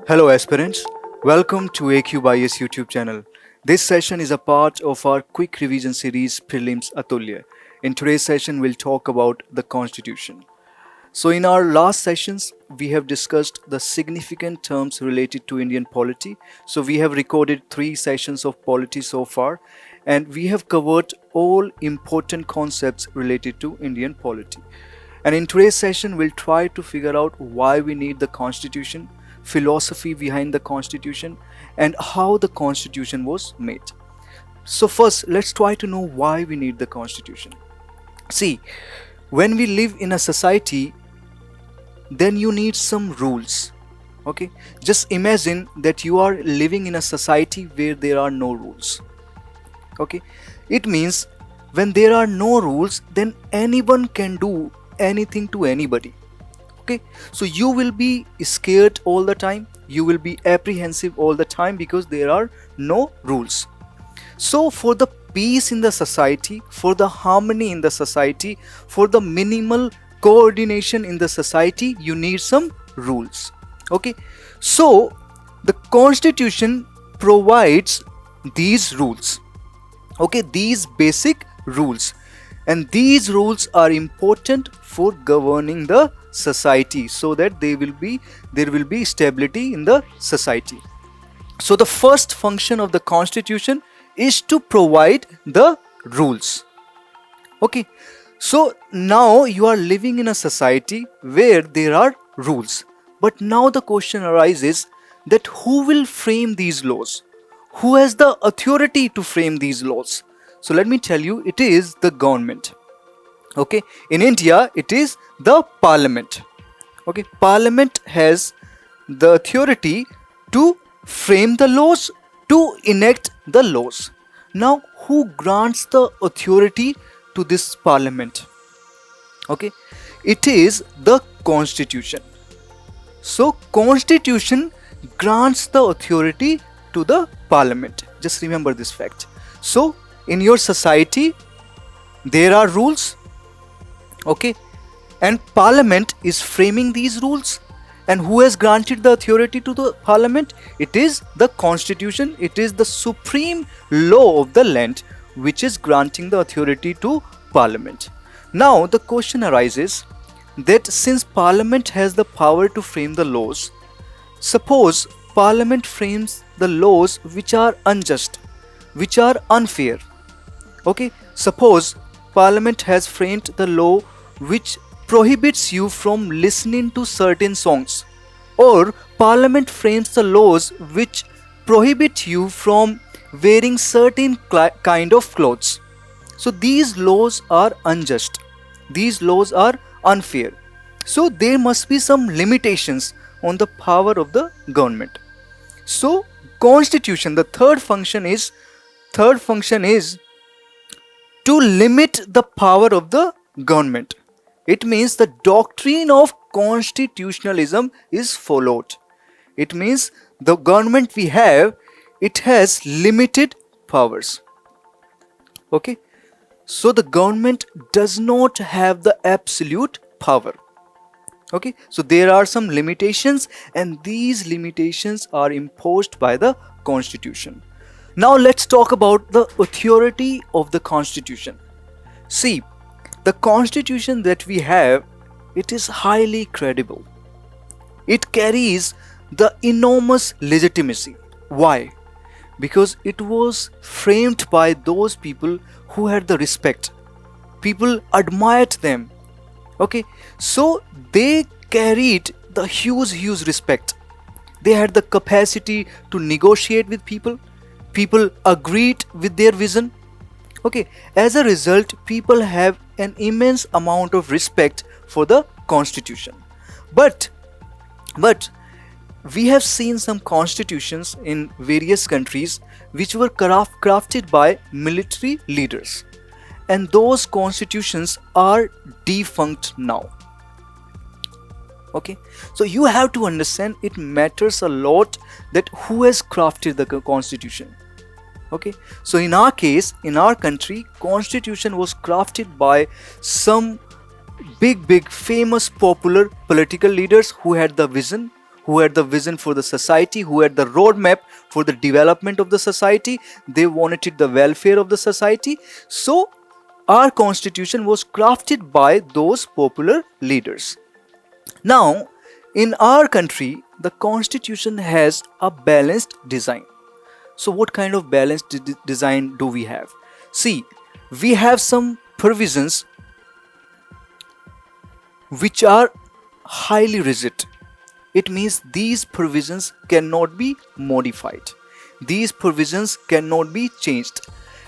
Hello aspirants, welcome to AQ Bias YouTube channel. This session is a part of our quick revision series Prelims Atulya. In today's session we'll talk about the Constitution. So in our last sessions we have discussed the significant terms related to Indian polity. So we have recorded 3 sessions of polity so far and we have covered all important concepts related to Indian polity. And in today's session we'll try to figure out why we need the Constitution, philosophy behind the Constitution, and how the Constitution was made. So first, let's try to know why we need the Constitution. See, when we live in a society, then you need some rules. Okay, just imagine that you are living in a society where there are no rules. Okay, it means when there are no rules, then anyone can do anything to anybody. Okay, so you will be scared all the time, you will be apprehensive all the time because there are no rules. So for the peace in the society, for the harmony in the society, for the minimal coordination in the society, you need some rules. Okay, so the Constitution provides these rules. Okay, these basic rules, and these rules are important for governing the society so that there will be stability in the society. So the first function of the Constitution is to provide the rules. Okay, so now you are living in a society where there are rules, but now the question arises that who will frame these laws? Who has the authority to frame these laws? So let me tell you, it is the government. Okay, in India it is the parliament. Okay, parliament has the authority to frame the laws, to enact the laws. Now who grants the authority to this parliament? Okay, it is the Constitution. So Constitution grants the authority to the parliament. Just remember this fact. So in your society there are rules. Okay, and parliament is framing these rules, and who has granted the authority to the parliament? It is the Constitution. It is the supreme law of the land which is granting the authority to parliament. Now the question arises that since parliament has the power to frame the laws, suppose parliament frames the laws which are unjust, which are unfair. Okay, suppose parliament has framed the law which prohibits you from listening to certain songs, or parliament frames the laws which prohibit you from wearing certain kind of clothes. So these laws are unjust, these laws are unfair, so there must be some limitations on the power of the government. So Constitution, the third function is to limit the power of the government. It means the doctrine of constitutionalism is followed. It means the government we have, it has limited powers. Okay, so the government does not have the absolute power. Okay, so there are some limitations, and these limitations are imposed by the Constitution. Now let's talk about the authority of the Constitution. See, the Constitution that we have, it is highly credible. It carries the enormous legitimacy. Why? Because it was framed by those people who had the respect. People admired them. Okay, so they carried the huge respect. They had the capacity to negotiate with people. People agreed with their vision. Okay, as a result, people have an immense amount of respect for the Constitution. But we have seen some constitutions in various countries which were crafted by military leaders, and those constitutions are defunct now. Okay, so you have to understand, it matters a lot that who has crafted the Constitution. Okay, so in our case, in our country, Constitution was crafted by some big famous popular political leaders who had the vision, who had the vision for the society, who had the roadmap for the development of the society. They wanted the welfare of the society. So our constitution was crafted by those popular leaders. Now, in our country, the constitution has a balanced design. So what kind of balanced design do we have? See, we have some provisions which are highly rigid. It means these provisions cannot be modified. These provisions cannot be changed.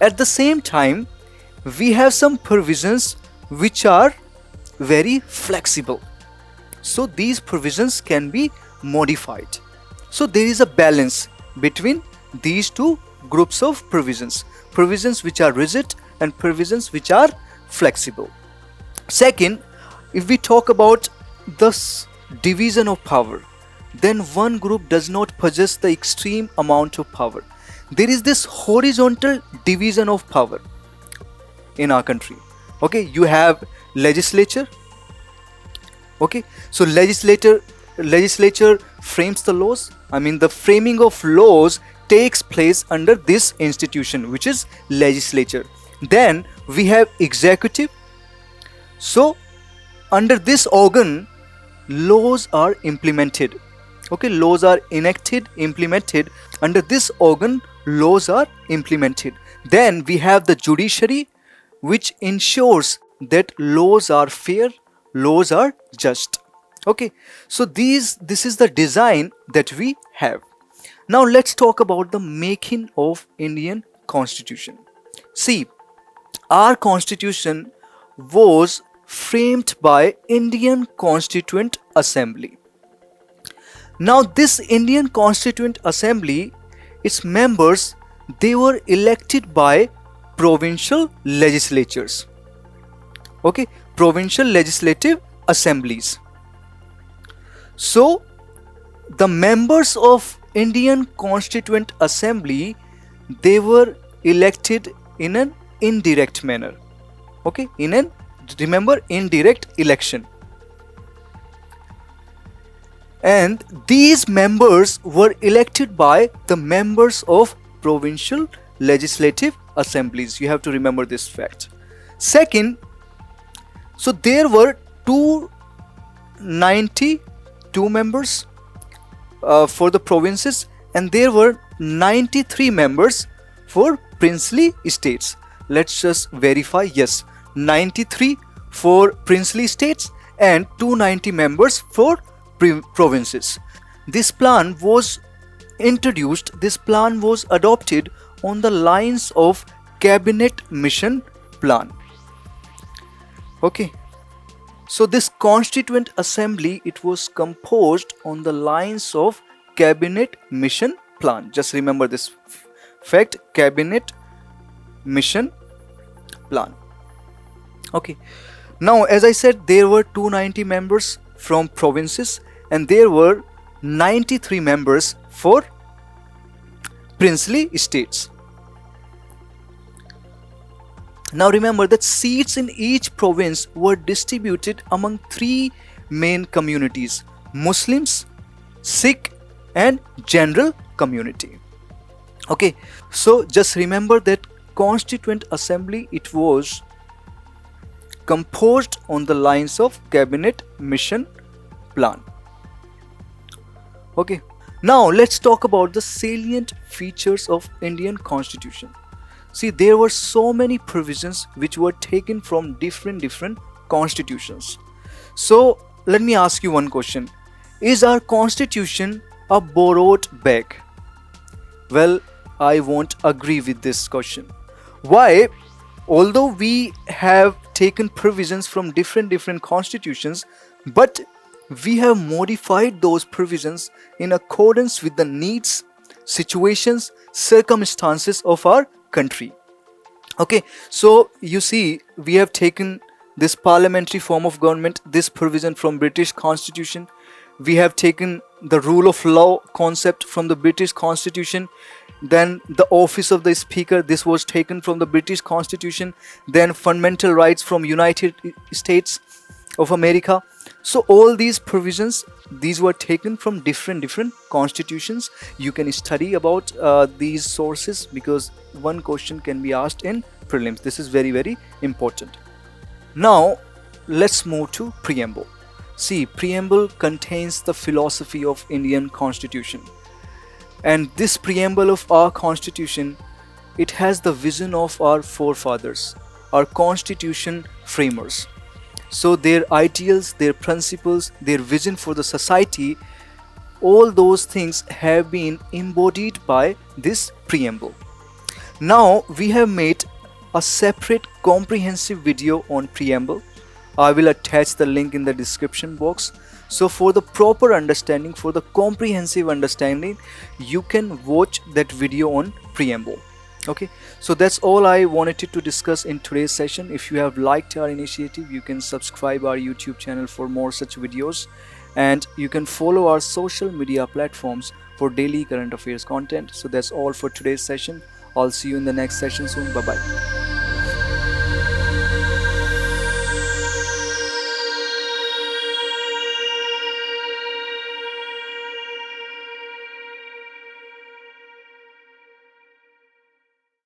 At the same time, we have some provisions which are very flexible. So these provisions can be modified. So there is a balance between these two groups of provisions. Provisions which are rigid and provisions which are flexible. Second, if we talk about this division of power, then one group does not possess the extreme amount of power. There is this horizontal division of power in our country. Okay, you have legislature. Okay, so legislature frames the laws. I mean, the framing of laws takes place under this institution, which is legislature. Then we have executive. So under this organ, laws are implemented. Okay, laws are enacted, implemented. Under this organ, laws are implemented. Then we have the judiciary, which ensures that laws are fair, laws are just. Okay, so this is the design that we have. Now let's talk about the making of Indian Constitution. See, our Constitution was framed by Indian Constituent Assembly. Now this Indian Constituent Assembly, its members, they were elected by provincial legislatures. Okay, provincial legislative assemblies. So the members of Indian Constituent Assembly, they were elected in an indirect manner. Okay, remember, indirect election. And these members were elected by the members of provincial legislative assemblies. You have to remember this fact. Second, so there were 292 members for the provinces, and there were 93 members for princely states. Let's just verify. Yes, 93 for princely states and 290 members for provinces. This plan was introduced, this plan was adopted on the lines of Cabinet Mission Plan. Okay, so this Constituent Assembly, it was composed on the lines of Cabinet Mission Plan. Just remember this fact, Cabinet Mission Plan. Okay, now as I said, there were 290 members from provinces and there were 93 members for princely states. Now remember that seats in each province were distributed among three main communities: Muslims, Sikh and general community. Okay, so just remember that Constituent Assembly, it was composed on the lines of Cabinet Mission Plan. Okay, now let's talk about the salient features of Indian Constitution. See, there were so many provisions which were taken from different constitutions. So let me ask you one question: is our constitution a borrowed bag? Well, I won't agree with this question. Why? Although we have taken provisions from different constitutions, but we have modified those provisions in accordance with the needs, situations, circumstances of our country. Okay, so you see, we have taken this parliamentary form of government, this provision from British Constitution. We have taken the rule of law concept from the British Constitution. Then the office of the speaker, this was taken from the British Constitution. Then fundamental rights from United States. of America. So all these provisions, these were taken from different constitutions. You can study about these sources, because one question can be asked in prelims. This is very important. Now let's move to preamble. See, preamble contains the philosophy of Indian constitution, and this preamble of our constitution, it has the vision of our forefathers, our constitution framers. So their ideals, their principles, their vision for the society, all those things have been embodied by this preamble. Now we have made a separate comprehensive video on preamble. I will attach the link in the description box. So for the proper understanding, for the comprehensive understanding, you can watch that video on preamble. Okay, so that's all I wanted to discuss in today's session. If you have liked our initiative, you can subscribe our YouTube channel for more such videos, and you can follow our social media platforms for daily current affairs content. So that's all for today's session. I'll see you in the next session soon. Bye bye.